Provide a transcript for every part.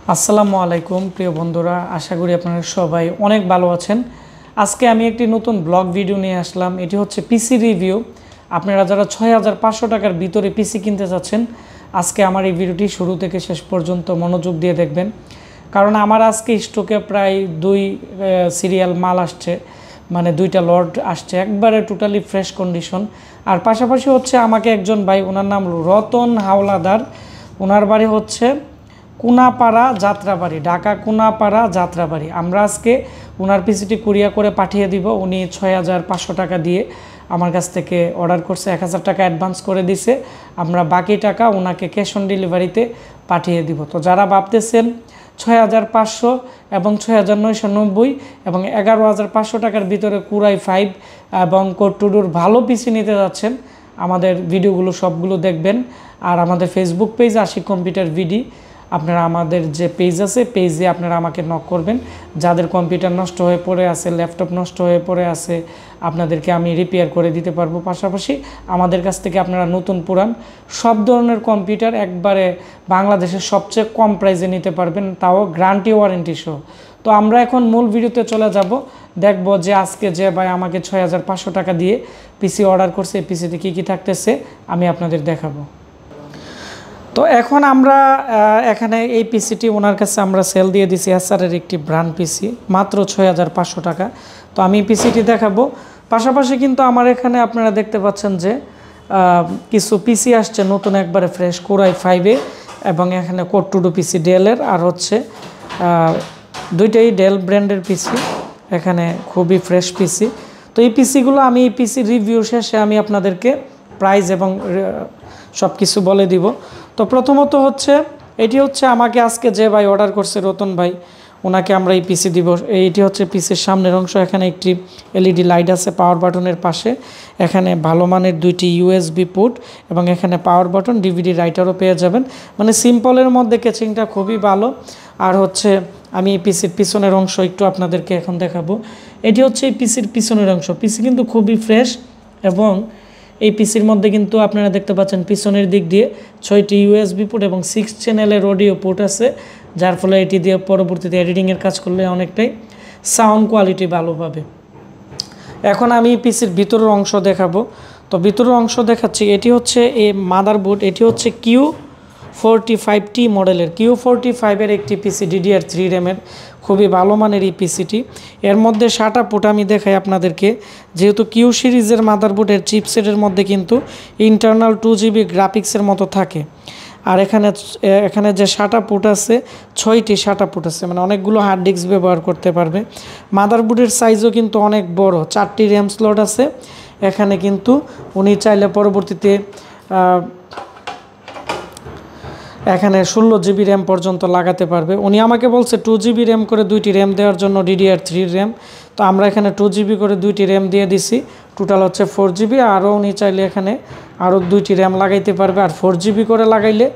আসসালামু আলাইকুম প্রিয় বন্ধুরা, আশা করি আপনারা সবাই অনেক ভালো আছেন। আজকে আমি একটি নতুন ব্লগ ভিডিও নিয়ে আসলাম। এটি হচ্ছে পিসি রিভিউ। আপনারা যারা ৬৫০০ টাকার ভিতরে পিসি কিনতে চাচ্ছেন, আজকে আমার এই ভিডিওটি শুরু থেকে শেষ পর্যন্ত মনোযোগ দিয়ে দেখবেন, কারণ আমার আজকে স্টকে প্রায় ২ সিরিয়াল মাল আসছে, মানে ২টা লট আসছে, একবারে টোটালি ফ্রেশ কন্ডিশন। আর পাশাপাশি হচ্ছে আমাকে একজন ভাই, ওনার নাম রতন হাওলাদার, ওনার বাড়ি হচ্ছে কুনাপাড়া যাত্রাবাড়ি, ঢাকা কুনাপাড়া যাত্রাবাড়ি। আমরা আজকে ওনার পিসিটি কুরিয়ার করে পাঠিয়ে দিব। উনি ৬৫০০ টাকা দিয়ে আমার কাছ থেকে অর্ডার করছে, ১০০০ টাকা অ্যাডভান্স করে দিছে। আমরা বাকি টাকা ওনাকে ক্যাশ অন ডেলিভারিতে পাঠিয়ে দিব। তো যারা ভাবতেছেন ৬৫০০ এবং ৬৯৯০ এবং ১১৫০০ টাকার ভিতরে কুরাই 5 এবং কোটটুডুর ভালো পিসি নিতে যাচ্ছেন, আমাদের ভিডিওগুলো সবগুলো দেখবেন। আর আমাদের ফেসবুক পেজ আশিক কম্পিউটার ভিডি, আপনারা আমাদের যে পেজ আছে, পেজে আপনারা আমাকে নক করবেন। যাদের কম্পিউটার নষ্ট হয়ে পড়ে আছে, ল্যাপটপ নষ্ট হয়ে পড়ে আছে, আপনাদেরকে আমি রিপেয়ার করে দিতে পারবো। পাশাপাশি আমাদের কাছ থেকে আপনারা নতুন পুরান সব ধরনের কম্পিউটার একবারে বাংলাদেশের সবচেয়ে কম প্রাইসে নিতে পারবেন, তাও গ্যারান্টি ওয়ারেন্টি সহ। তো আমরা এখন মূল ভিডিওতে চলে যাব, দেখব যে আজকে যে ভাই আমাকে ৬৫০০ টাকা দিয়ে পিসি অর্ডার করছে, এই পিসিতে কী কী থাকতেছে আমি আপনাদের দেখাবো। তো এখন আমরা এখানে এই পিসিটি ওনার কাছে আমরা সেল দিয়ে দিছি, এসআরের একটি ব্র্যান্ড পিসি, মাত্র ৬৫০০ টাকা। তো আমি পিসিটি দেখাবো। পাশাপাশি কিন্তু আমার এখানে আপনারা দেখতে পাচ্ছেন যে কিছু পিসি আসছে নতুন, একবারে ফ্রেশ কোরাই 5 এবং এখানে কোটটুডু পিসি ডেলের, আর হচ্ছে দুইটাই ডেল ব্র্যান্ডের পিসি, এখানে খুবই ফ্রেশ পিসি। তো এই পিসিগুলো আমি এই পিসি রিভিউ শেষে আমি আপনাদেরকে প্রাইস এবং সব কিছু বলে দিব। তো প্রথমত হচ্ছে এটি হচ্ছে আমাকে আজকে যে ভাই অর্ডার করছে, রতন ভাই, ওনাকে আমরা এই পিসি দিব। এইটি হচ্ছে পিসির সামনের অংশ। এখানে একটি এলইডি লাইট আছে পাওয়ার বাটনের পাশে, এখানে ভালো মানের 2টি ইউএসবি পোর্ট এবং এখানে পাওয়ার বাটন, ডিভিডি রাইটারও পেয়ে যাবেন। মানে সিম্পলের মধ্যে কেচিংটা খুবই ভালো। আর হচ্ছে আমি এই পিসির পিছনের অংশ একটু আপনাদেরকে এখন দেখাবো। এটি হচ্ছে এই পিসির পিছনের অংশ। পিসি কিন্তু খুবই ফ্রেশ এবং এই পিসির মধ্যে কিন্তু আপনারা দেখতে পাচ্ছেন পিছনের দিক দিয়ে 6টি ইউএসবি পোর্ট এবং 6 চ্যানেলের অডিও পোর্ট আছে, যার ফলে এটি দিয়ে পরবর্তীতে এডিটিংয়ের কাজ করলে অনেকটাই সাউন্ড কোয়ালিটি ভালো পাবে। এখন আমি পিসির ভিতরের অংশ দেখাবো। তো ভিতরের অংশ দেখাচ্ছি। এটি হচ্ছে এই মাদারবোর্ড, এটি হচ্ছে Q45T মডেলের, Q45-এর একটি পিসি, DDR3 র্যামের, খুবই ভালো মানের এই পিসিটি। এর মধ্যে 7টা পোর্ট আমি দেখাই আপনাদেরকে। যেহেতু কিউ সিরিজের মাদারবোর্ডের চিপসেটের মধ্যে কিন্তু ইন্টারনাল 2GB গ্রাফিক্সের মতো থাকে। আর এখানে যে 7টা পোর্ট আছে, 6টি 7টা পোর্ট আছে, মানে অনেকগুলো হার্ড ডিস্ক ব্যবহার করতে পারবে। মাদারবোর্ডের সাইজও কিন্তু অনেক বড়, 4টি র্যাম স্লট আছে। এখানে কিন্তু উনি চাইলে পরবর্তীতে এখানে 16GB র্যাম পর্যন্ত লাগাতে পারবে। উনি আমাকে বলছে 2GB র্যাম করে 2টি র্যাম দেওয়ার জন্য, DDR3 র্যাম। তো আমরা এখানে 2GB করে 2টি র্যাম দিয়ে দিছি, টোটাল হচ্ছে 4GB। আরও উনি চাইলে এখানে আরও 2টি র্যাম লাগাইতে পারবে, আর 4GB করে লাগাইলে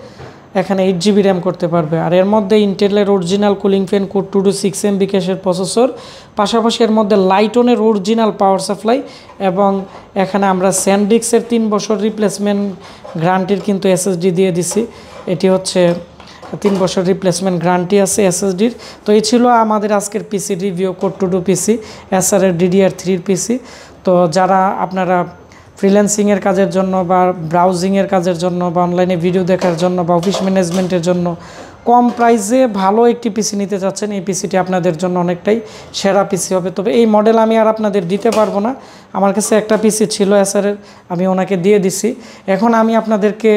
এখানে 8GB র্যাম করতে পারবে। আর এর মধ্যে ইন্টেলের অরিজিনাল কুলিং ফ্যান, কোটটুডু 6MB ক্যাশের প্রসেসর, পাশাপাশি এর মধ্যে লাইটনের অরিজিনাল পাওয়ার সাপ্লাই, এবং এখানে আমরা স্যান্ডিক্সের 3 বছর রিপ্লেসমেন্ট গ্যারান্টির কিন্তু SSD দিয়ে দিছি। এটি হচ্ছে 3 বছর রিপ্লেসমেন্ট গ্যারান্টি আছে SSDর। তো এই ছিল আমাদের আজকের পিসি রিভিউ, কোটটুডু পিসি, এসআরের DDR3 পিসি। তো যারা আপনারা ফ্রিল্যান্সিংয়ের কাজের জন্য বা ব্রাউজিংয়ের কাজের জন্য বা অনলাইনে ভিডিও দেখার জন্য বা অফিস ম্যানেজমেন্টের জন্য কম প্রাইসে ভালো একটি পিসি নিতে চাচ্ছেন, এই পিসিটি আপনাদের জন্য অনেকটাই সেরা পিসি হবে। তবে এই মডেল আমি আর আপনাদের দিতে পারবো না, আমার কাছে একটা পিসি ছিল এসআরের, আমি ওনাকে দিয়ে দিছি। এখন আমি আপনাদেরকে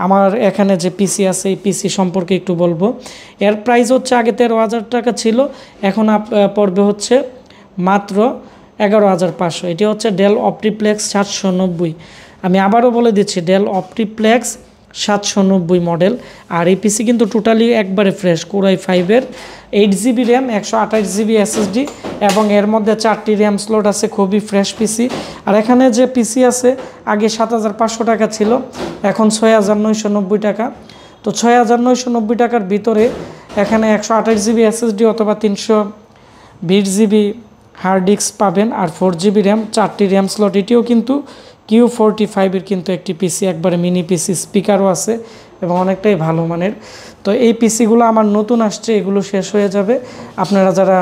আমার এখানে যে পিসি আছে এই পিসি সম্পর্কে একটু বলবো। এর প্রাইস হচ্ছে আগে 13,000 টাকা ছিল, এখন পড়বে হচ্ছে মাত্র 11,500। এটি হচ্ছে ডেল অপটিপ্লেক্স 790। আমি আবারও বলে দিচ্ছি, ডেল অপটিপ্লেক্স 790 মডেল। আর এই পিসি কিন্তু টোটালি একবারে ফ্রেশ, কোরাই 5-এর, 8GB র্যাম, 128GB SSD এবং এর মধ্যে 4টি র্যাম স্লট আছে, খুবই ফ্রেশ পিসি। আর এখানে যে পিসি আছে আগে 7,500 টাকা ছিল, এখন 6,990 টাকা। তো 6,990 টাকার ভিতরে এখানে 128GB SSD অথবা 320GB হার্ড ডিস্ক পাবেন, আর 4GB র্যাম, 4টি র্যাম স্লট। এটিও কিন্তু Q45-এর কিন্তু একটি পিসি, একবারে মিনি পিসি, স্পিকারও আছে, এবং অনেকটাই ভালো মানের। তো এই পিসিগুলো আমার নতুন আসছে, এগুলো শেষ হয়ে যাবে। আপনারা যারা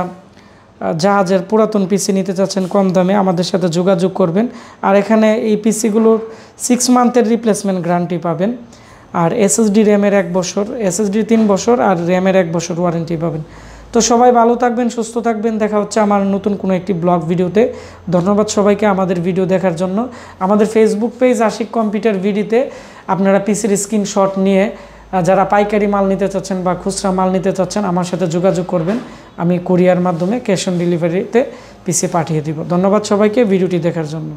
জাহাজের পুরাতন পিসি নিতে চাচ্ছেন কম দামে আমাদের সাথে যোগাযোগ করবেন। আর এখানে এই পিসিগুলোর 6 মান্থের রিপ্লেসমেন্ট গ্যারান্টি পাবেন। আর এসএসডি র্যামের 1 বছর, এসএসডি 3 বছর আর র্যামের 1 বছর ওয়ারেন্টি পাবেন। তো সবাই ভালো থাকবেন, সুস্থ থাকবেন। দেখা হচ্ছে আমার নতুন কোনো একটি ব্লগ ভিডিওতে। ধন্যবাদ সবাইকে আমাদের ভিডিও দেখার জন্য। আমাদের ফেসবুক পেজ আশিক কম্পিউটার ভিডিওতে আপনারা পিসির স্ক্রিনশট নিয়ে যারা পাইকারি মাল নিতে চাচ্ছেন বা খুচরা মাল নিতে চাচ্ছেন আমার সাথে যোগাযোগ করবেন। আমি কুরিয়ার মাধ্যমে ক্যাশ অন ডেলিভারিতে পিসি পাঠিয়ে দিব। ধন্যবাদ সবাইকে ভিডিওটি দেখার জন্য।